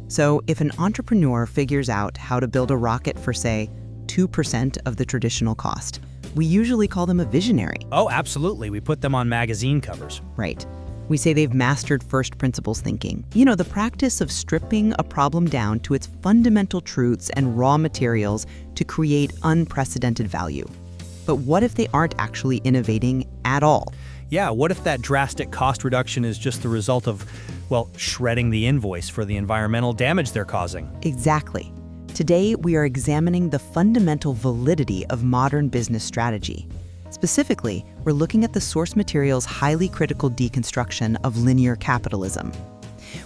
So if an entrepreneur figures out how to build a rocket for, say, 2% of the traditional cost, we usually call them a visionary. Oh, absolutely. We put them on magazine covers. Right. We say they've mastered first principles thinking. You know, the practice of stripping a problem down to its fundamental truths and raw materials to create unprecedented value. But what if they aren't actually innovating at all? Yeah, what if that drastic cost reduction is just the result of, well, shredding the invoice for the environmental damage they're causing? Exactly. Today, we are examining the fundamental validity of modern business strategy. Specifically, we're looking at the source material's highly critical deconstruction of linear capitalism.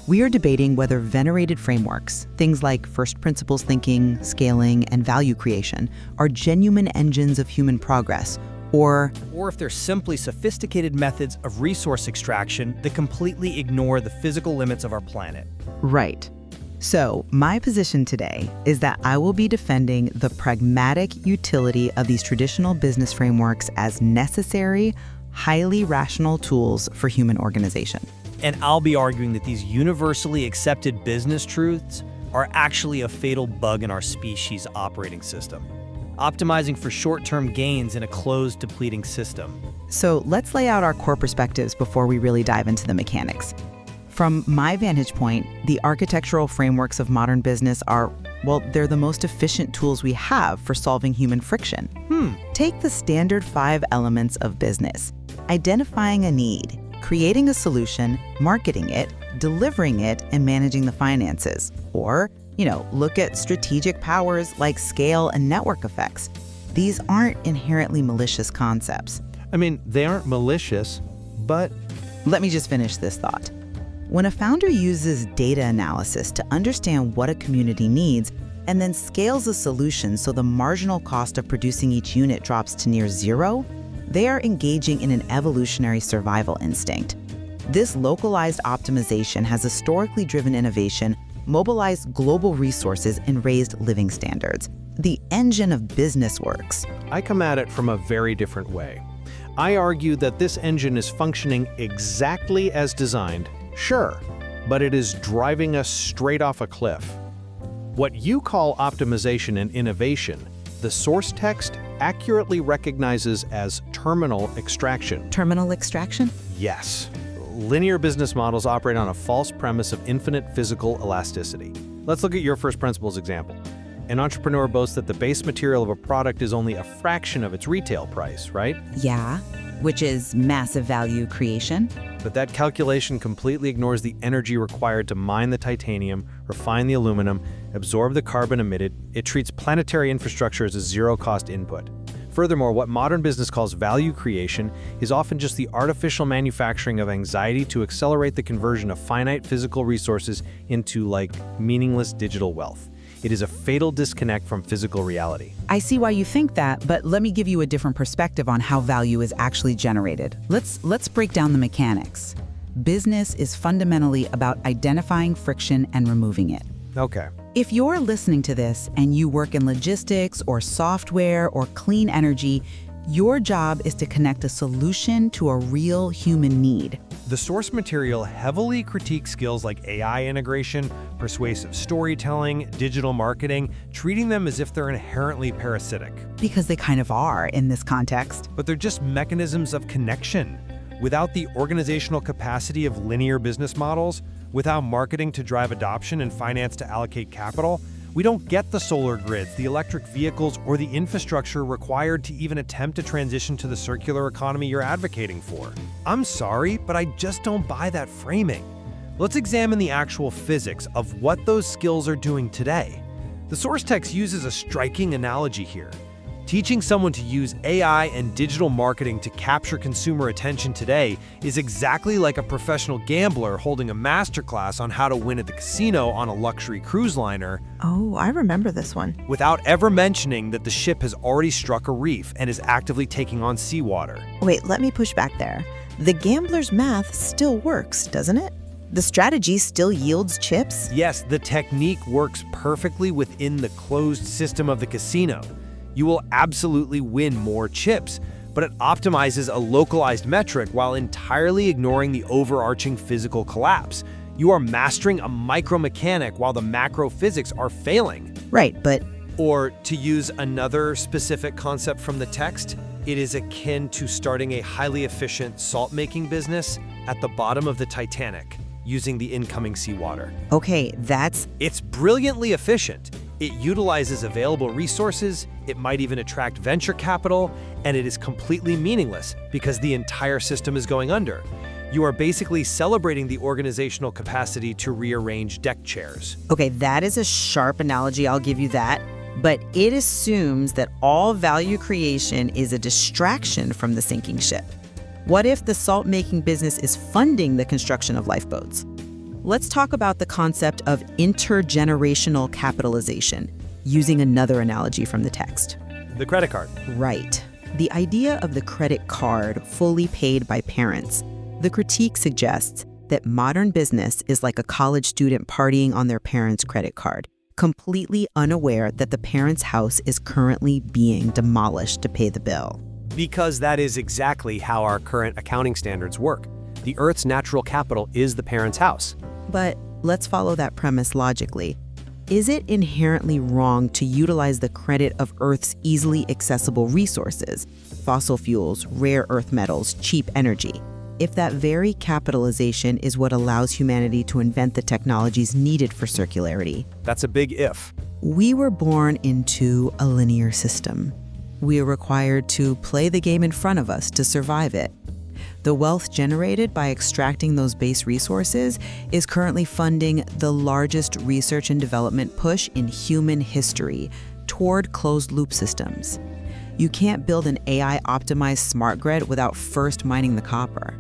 We are debating whether venerated frameworks, things like first principles thinking, scaling, and value creation, are genuine engines of human progress, or if they're simply sophisticated methods of resource extraction that completely ignore the physical limits of our planet. Right. So, my position today is that I will be defending the pragmatic utility of these traditional business frameworks as necessary, highly rational tools for human organization. And I'll be arguing that these universally accepted business truths are actually a fatal bug in our species' operating system, optimizing for short-term gains in a closed, depleting system. So let's lay out our core perspectives before we really dive into the mechanics. From my vantage point, the architectural frameworks of modern business are, well, they're the most efficient tools we have for solving human friction. Take the standard 5 elements of business: identifying a need, creating a solution, marketing it, delivering it, and managing the finances. Or, look at strategic powers like scale and network effects. These aren't inherently malicious concepts. I mean, they aren't malicious, but... Let me just finish this thought. When a founder uses data analysis to understand what a community needs and then scales a solution so the marginal cost of producing each unit drops to near zero, they are engaging in an evolutionary survival instinct. This localized optimization has historically driven innovation, mobilized global resources, and raised living standards. The engine of business works. I come at it from a very different way. I argue that this engine is functioning exactly as designed, sure, but it is driving us straight off a cliff. What you call optimization and innovation, the source text accurately recognizes as terminal extraction. Terminal extraction? Yes. Linear business models operate on a false premise of infinite physical elasticity. Let's look at your first principles example. An entrepreneur boasts that the base material of a product is only a fraction of its retail price, right? Yeah, which is massive value creation. But that calculation completely ignores the energy required to mine the titanium, refine the aluminum, absorb the carbon emitted. It treats planetary infrastructure as a zero-cost input. Furthermore, what modern business calls value creation is often just the artificial manufacturing of anxiety to accelerate the conversion of finite physical resources into, meaningless digital wealth. It is a fatal disconnect from physical reality. I see why you think that, but let me give you a different perspective on how value is actually generated. Let's break down the mechanics. Business is fundamentally about identifying friction and removing it. Okay. If you're listening to this and you work in logistics or software or clean energy, your job is to connect a solution to a real human need. The source material heavily critiques skills like AI integration, persuasive storytelling, digital marketing, treating them as if they're inherently parasitic. Because they kind of are in this context. But they're just mechanisms of connection. Without the organizational capacity of linear business models, without marketing to drive adoption and finance to allocate capital, we don't get the solar grids, the electric vehicles, or the infrastructure required to even attempt to transition to the circular economy you're advocating for. I'm sorry, but I just don't buy that framing. Let's examine the actual physics of what those skills are doing today. The source text uses a striking analogy here. Teaching someone to use AI and digital marketing to capture consumer attention today is exactly like a professional gambler holding a masterclass on how to win at the casino on a luxury cruise liner. Oh, I remember this one. Without ever mentioning that the ship has already struck a reef and is actively taking on seawater. Wait, let me push back there. The gambler's math still works, doesn't it? The strategy still yields chips? Yes, the technique works perfectly within the closed system of the casino. You will absolutely win more chips, but it optimizes a localized metric while entirely ignoring the overarching physical collapse. You are mastering a micromechanic while the macro physics are failing. Right, but Or to use another specific concept from the text, it is akin to starting a highly efficient salt-making business at the bottom of the Titanic, using the incoming seawater. okay, It's brilliantly efficient. It utilizes available resources, it might even attract venture capital, and it is completely meaningless because the entire system is going under. You are basically celebrating the organizational capacity to rearrange deck chairs. okay, that is a sharp analogy, I'll give you that. But it assumes that all value creation is a distraction from the sinking ship. What if the salt-making business is funding the construction of lifeboats? Let's talk about the concept of intergenerational capitalization, using another analogy from the text. The credit card. Right. The idea of the credit card fully paid by parents. The critique suggests that modern business is like a college student partying on their parents' credit card, completely unaware that the parent's house is currently being demolished to pay the bill. Because that is exactly how our current accounting standards work. The Earth's natural capital is the parent's house. But let's follow that premise logically. Is it inherently wrong to utilize the credit of Earth's easily accessible resources, fossil fuels, rare earth metals, cheap energy, if that very capitalization is what allows humanity to invent the technologies needed for circularity? That's a big if. We were born into a linear system. We are required to play the game in front of us to survive it. The wealth generated by extracting those base resources is currently funding the largest research and development push in human history toward closed-loop systems. You can't build an AI-optimized smart grid without first mining the copper.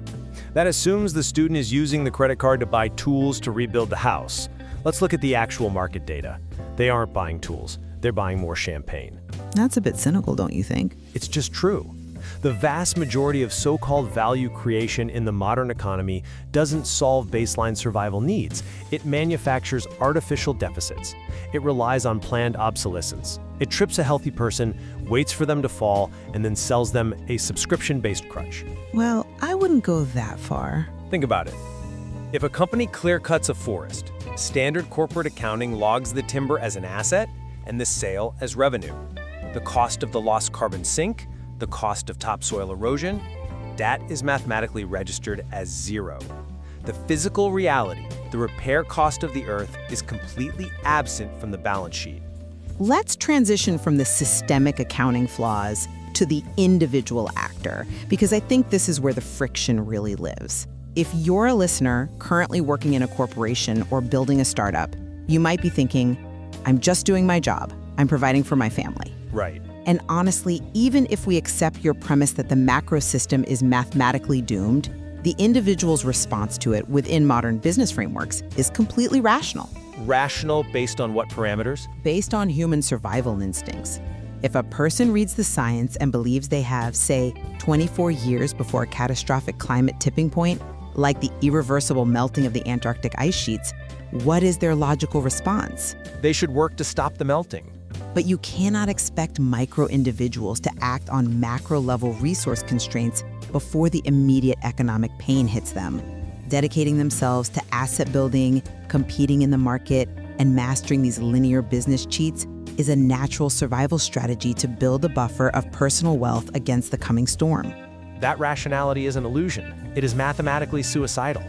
That assumes the student is using the credit card to buy tools to rebuild the house. Let's look at the actual market data. They aren't buying tools. They're buying more champagne. That's a bit cynical, don't you think? It's just true. The vast majority of so-called value creation in the modern economy doesn't solve baseline survival needs. It manufactures artificial deficits. It relies on planned obsolescence. It trips a healthy person, waits for them to fall, and then sells them a subscription-based crutch. Well, I wouldn't go that far. Think about it. If a company clear-cuts a forest, standard corporate accounting logs the timber as an asset and the sale as revenue. The cost of the lost carbon sink, the cost of topsoil erosion, that is mathematically registered as zero. The physical reality, the repair cost of the earth, is completely absent from the balance sheet. Let's transition from the systemic accounting flaws to the individual actor, because I think this is where the friction really lives. If you're a listener currently working in a corporation or building a startup, you might be thinking, I'm just doing my job. I'm providing for my family. Right. And honestly, even if we accept your premise that the macro system is mathematically doomed, the individual's response to it within modern business frameworks is completely rational. Rational based on what parameters? Based on human survival instincts. If a person reads the science and believes they have, say, 24 years before a catastrophic climate tipping point, like the irreversible melting of the Antarctic ice sheets, what is their logical response? They should work to stop the melting. But you cannot expect micro-individuals to act on macro-level resource constraints before the immediate economic pain hits them. Dedicating themselves to asset building, competing in the market, and mastering these linear business cheats is a natural survival strategy to build a buffer of personal wealth against the coming storm. That rationality is an illusion. It is mathematically suicidal.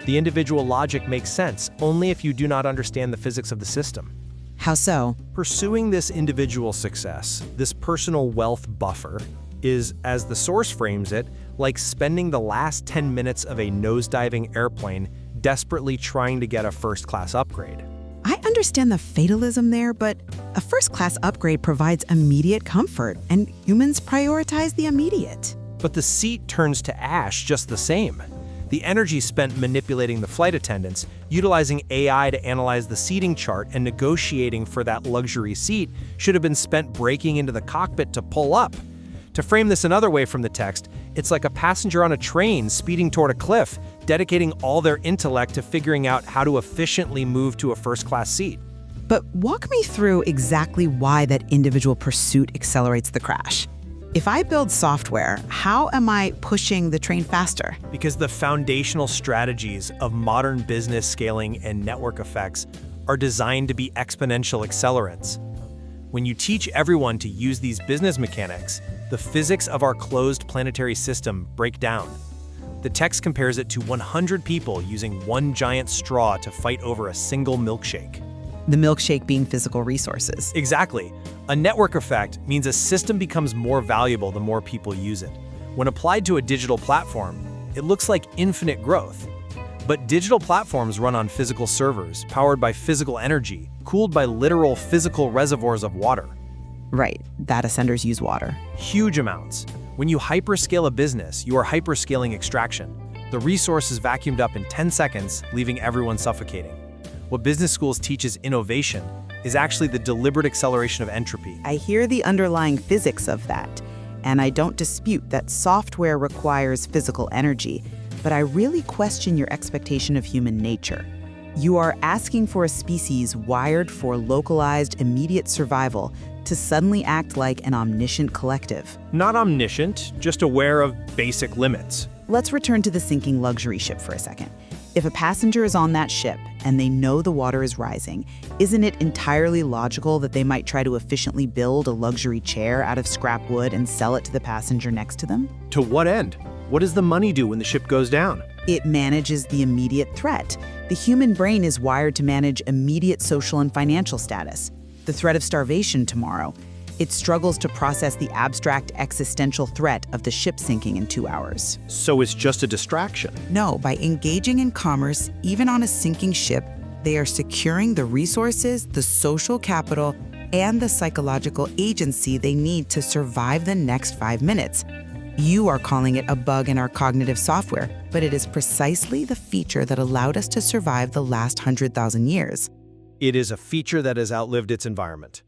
The individual logic makes sense only if you do not understand the physics of the system. How so? Pursuing this individual success, this personal wealth buffer, is, as the source frames it, like spending the last 10 minutes of a nosediving airplane desperately trying to get a first-class upgrade. I understand the fatalism there, but a first-class upgrade provides immediate comfort, and humans prioritize the immediate. But the seat turns to ash just the same. The energy spent manipulating the flight attendants, utilizing AI to analyze the seating chart and negotiating for that luxury seat should have been spent breaking into the cockpit to pull up. To frame this another way from the text, it's like a passenger on a train speeding toward a cliff, dedicating all their intellect to figuring out how to efficiently move to a first-class seat. But walk me through exactly why that individual pursuit accelerates the crash. If I build software, how am I pushing the train faster? Because the foundational strategies of modern business scaling and network effects are designed to be exponential accelerants. When you teach everyone to use these business mechanics, the physics of our closed planetary system break down. The text compares it to 100 people using one giant straw to fight over a single milkshake. The milkshake being physical resources. Exactly. A network effect means a system becomes more valuable the more people use it. When applied to a digital platform, it looks like infinite growth. But digital platforms run on physical servers, powered by physical energy, cooled by literal physical reservoirs of water. Right, data centers use water. Huge amounts. When you hyperscale a business, you are hyperscaling extraction. The resource is vacuumed up in 10 seconds, leaving everyone suffocating. What business schools teach as innovation is actually the deliberate acceleration of entropy. I hear the underlying physics of that, and I don't dispute that software requires physical energy, but I really question your expectation of human nature. You are asking for a species wired for localized, immediate survival to suddenly act like an omniscient collective. Not omniscient, just aware of basic limits. Let's return to the sinking luxury ship for a second. If a passenger is on that ship and they know the water is rising, isn't it entirely logical that they might try to efficiently build a luxury chair out of scrap wood and sell it to the passenger next to them? To what end? What does the money do when the ship goes down? It manages the immediate threat. The human brain is wired to manage immediate social and financial status. The threat of starvation tomorrow. It struggles to process the abstract existential threat of the ship sinking in 2 hours. So it's just a distraction? No, by engaging in commerce, even on a sinking ship, they are securing the resources, the social capital, and the psychological agency they need to survive the next 5 minutes. You are calling it a bug in our cognitive software, but it is precisely the feature that allowed us to survive the last 100,000 years. It is a feature that has outlived its environment.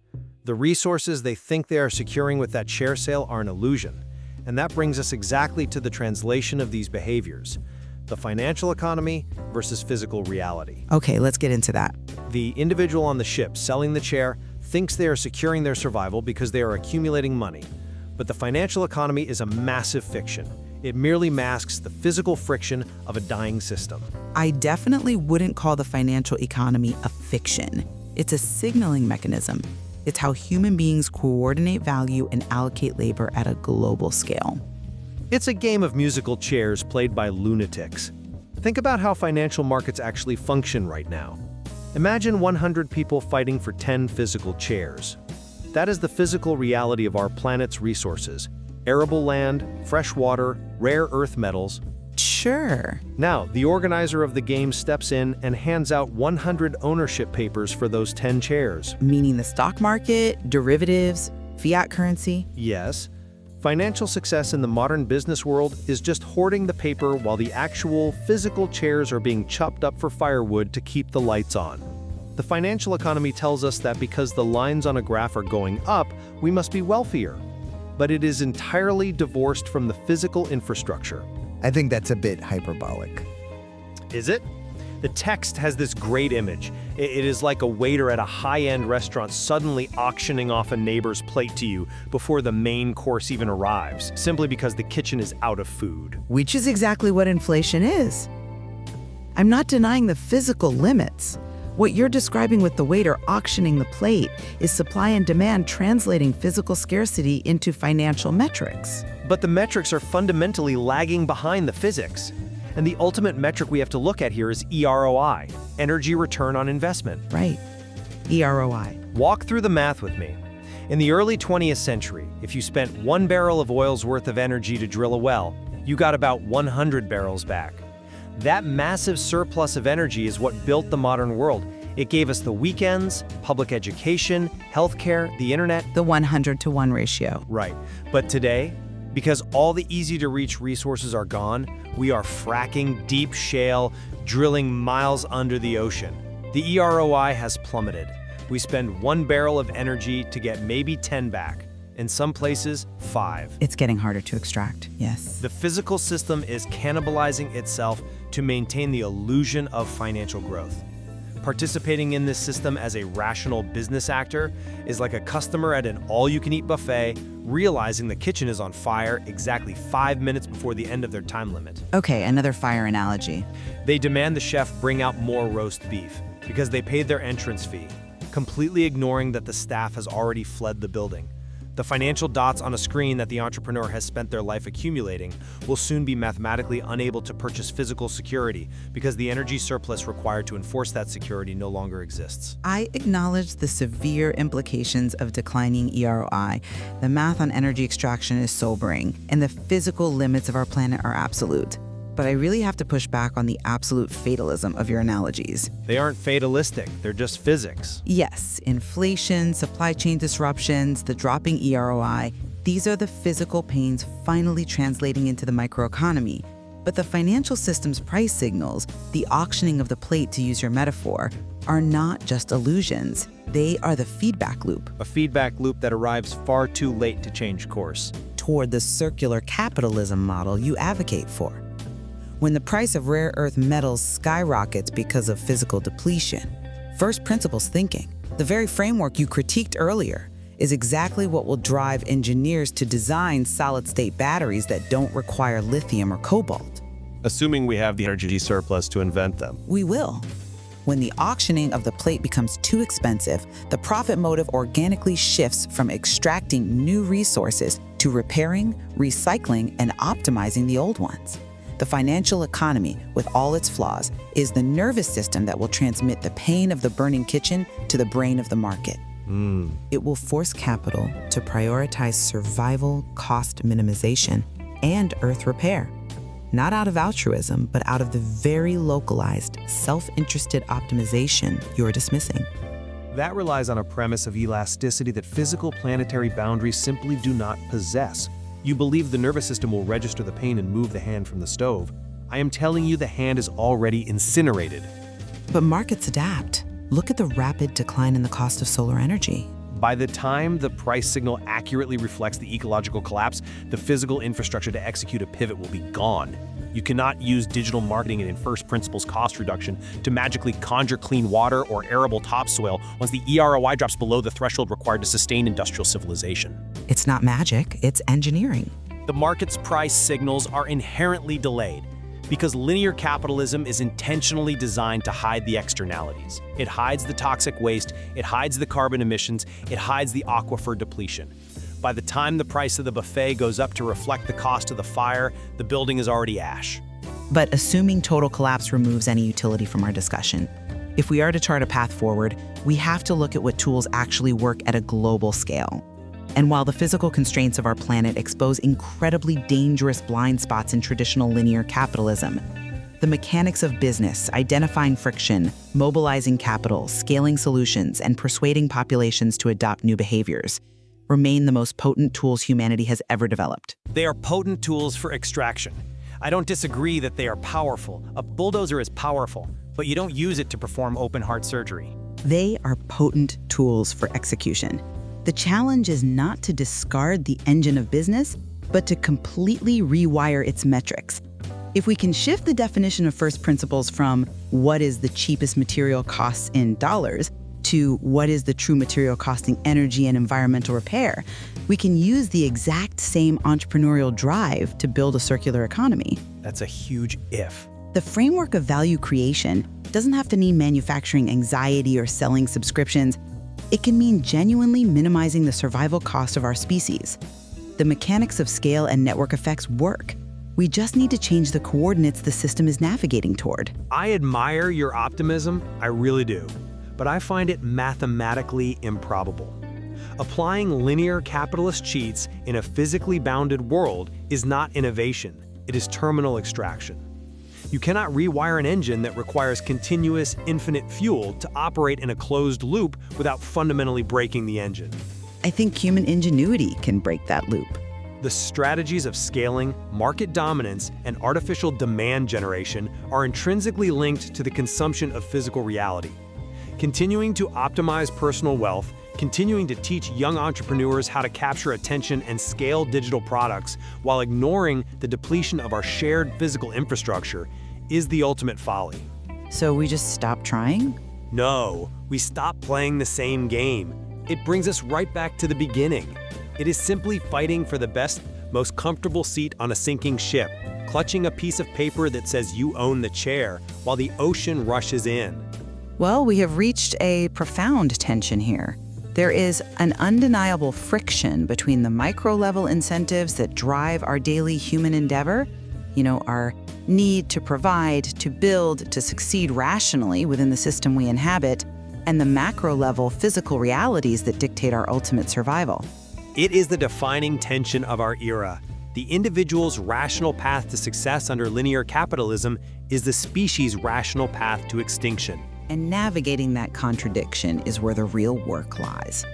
The resources they think they are securing with that share sale are an illusion. And that brings us exactly to the translation of these behaviors: the financial economy versus physical reality. Okay, let's get into that. The individual on the ship selling the chair thinks they are securing their survival because they are accumulating money. But the financial economy is a massive fiction. It merely masks the physical friction of a dying system. I definitely wouldn't call the financial economy a fiction. It's a signaling mechanism. It's how human beings coordinate value and allocate labor at a global scale. It's a game of musical chairs played by lunatics. Think about how financial markets actually function right now. Imagine 100 people fighting for 10 physical chairs. That is the physical reality of our planet's resources: arable land, fresh water, rare earth metals. Sure. Now, the organizer of the game steps in and hands out 100 ownership papers for those 10 chairs. Meaning the stock market, derivatives, fiat currency? Yes. Financial success in the modern business world is just hoarding the paper while the actual physical chairs are being chopped up for firewood to keep the lights on. The financial economy tells us that because the lines on a graph are going up, we must be wealthier. But it is entirely divorced from the physical infrastructure. I think that's a bit hyperbolic. Is it? The text has this great image. It is like a waiter at a high-end restaurant suddenly auctioning off a neighbor's plate to you before the main course even arrives, simply because the kitchen is out of food. Which is exactly what inflation is. I'm not denying the physical limits. What you're describing with the waiter auctioning the plate is supply and demand translating physical scarcity into financial metrics. But the metrics are fundamentally lagging behind the physics. And the ultimate metric we have to look at here is EROI, energy return on investment. Right. EROI. Walk through the math with me. In the early 20th century, if you spent 1 barrel of oil's worth of energy to drill a well, you got about 100 barrels back. That massive surplus of energy is what built the modern world. It gave us the weekends, public education, healthcare, the internet. The 100-to-1 ratio. Right. But today, because all the easy-to-reach resources are gone, we are fracking deep shale, drilling miles under the ocean. The EROI has plummeted. We spend 1 barrel of energy to get maybe 10 back. In some places, 5. It's getting harder to extract, yes. The physical system is cannibalizing itself to maintain the illusion of financial growth. Participating in this system as a rational business actor is like a customer at an all-you-can-eat buffet realizing the kitchen is on fire exactly 5 minutes before the end of their time limit. Okay, another fire analogy. They demand the chef bring out more roast beef because they paid their entrance fee, completely ignoring that the staff has already fled the building. The financial dots on a screen that the entrepreneur has spent their life accumulating will soon be mathematically unable to purchase physical security because the energy surplus required to enforce that security no longer exists. I acknowledge the severe implications of declining EROI. The math on energy extraction is sobering, and the physical limits of our planet are absolute. But I really have to push back on the absolute fatalism of your analogies. They aren't fatalistic, they're just physics. Yes, inflation, supply chain disruptions, the dropping EROI, these are the physical pains finally translating into the microeconomy. But the financial system's price signals, the auctioning of the plate to use your metaphor, are not just illusions. They are the feedback loop. A feedback loop that arrives far too late to change course. Toward the circular capitalism model you advocate for. When the price of rare earth metals skyrockets because of physical depletion, first principles thinking, the very framework you critiqued earlier, is exactly what will drive engineers to design solid-state batteries that don't require lithium or cobalt. Assuming we have the energy surplus to invent them. We will. When the auctioning of the plate becomes too expensive, the profit motive organically shifts from extracting new resources to repairing, recycling, and optimizing the old ones. The financial economy, with all its flaws, is the nervous system that will transmit the pain of the burning kitchen to the brain of the market. It will force capital to prioritize survival, cost minimization, and earth repair. Not out of altruism, but out of the very localized, self-interested optimization you're dismissing. That relies on a premise of elasticity that physical planetary boundaries simply do not possess. You believe the nervous system will register the pain and move the hand from the stove. I am telling you the hand is already incinerated. But markets adapt. Look at the rapid decline in the cost of solar energy. By the time the price signal accurately reflects the ecological collapse, the physical infrastructure to execute a pivot will be gone. You cannot use digital marketing and first principles cost reduction to magically conjure clean water or arable topsoil once the EROI drops below the threshold required to sustain industrial civilization. It's not magic, it's engineering. The market's price signals are inherently delayed because linear capitalism is intentionally designed to hide the externalities. It hides the toxic waste, it hides the carbon emissions, it hides the aquifer depletion. By the time the price of the buffet goes up to reflect the cost of the fire, the building is already ash. But assuming total collapse removes any utility from our discussion, if we are to chart a path forward, we have to look at what tools actually work at a global scale. And while the physical constraints of our planet expose incredibly dangerous blind spots in traditional linear capitalism, the mechanics of business, identifying friction, mobilizing capital, scaling solutions, and persuading populations to adopt new behaviors remain the most potent tools humanity has ever developed. They are potent tools for extraction. I don't disagree that they are powerful. A bulldozer is powerful, but you don't use it to perform open-heart surgery. They are potent tools for execution. The challenge is not to discard the engine of business, but to completely rewire its metrics. If we can shift the definition of first principles from what is the cheapest material costs in dollars to what is the true material costing energy and environmental repair, we can use the exact same entrepreneurial drive to build a circular economy. That's a huge if. The framework of value creation doesn't have to mean manufacturing anxiety or selling subscriptions. It can mean genuinely minimizing the survival cost of our species. The mechanics of scale and network effects work. We just need to change the coordinates the system is navigating toward. I admire your optimism, I really do, but I find it mathematically improbable. Applying linear capitalist cheats in a physically bounded world is not innovation, it is terminal extraction. You cannot rewire an engine that requires continuous, infinite fuel to operate in a closed loop without fundamentally breaking the engine. I think human ingenuity can break that loop. The strategies of scaling, market dominance, and artificial demand generation are intrinsically linked to the consumption of physical reality. Continuing to optimize personal wealth, continuing to teach young entrepreneurs how to capture attention and scale digital products while ignoring the depletion of our shared physical infrastructure is the ultimate folly. So we just stop trying? No, we stop playing the same game. It brings us right back to the beginning. It is simply fighting for the best, most comfortable seat on a sinking ship, clutching a piece of paper that says you own the chair while the ocean rushes in. Well, we have reached a profound tension here. There is an undeniable friction between the micro-level incentives that drive our daily human endeavor, our need to provide, to build, to succeed rationally within the system we inhabit, and the macro-level physical realities that dictate our ultimate survival. It is the defining tension of our era. The individual's rational path to success under linear capitalism is the species' rational path to extinction. And navigating that contradiction is where the real work lies.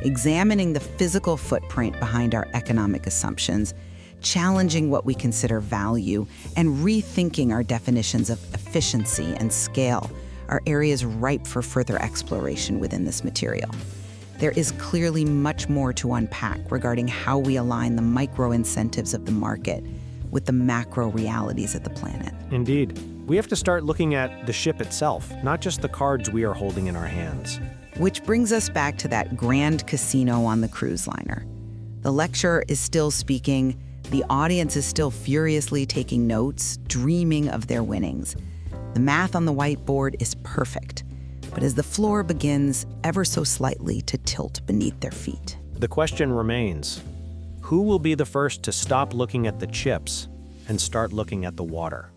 Examining the physical footprint behind our economic assumptions, challenging what we consider value, and rethinking our definitions of efficiency and scale are areas ripe for further exploration within this material. There is clearly much more to unpack regarding how we align the micro incentives of the market with the macro realities of the planet. Indeed. We have to start looking at the ship itself, not just the cards we are holding in our hands. Which brings us back to that grand casino on the cruise liner. The lecturer is still speaking, the audience is still furiously taking notes, dreaming of their winnings. The math on the whiteboard is perfect, but as the floor begins ever so slightly to tilt beneath their feet. The question remains, who will be the first to stop looking at the chips and start looking at the water?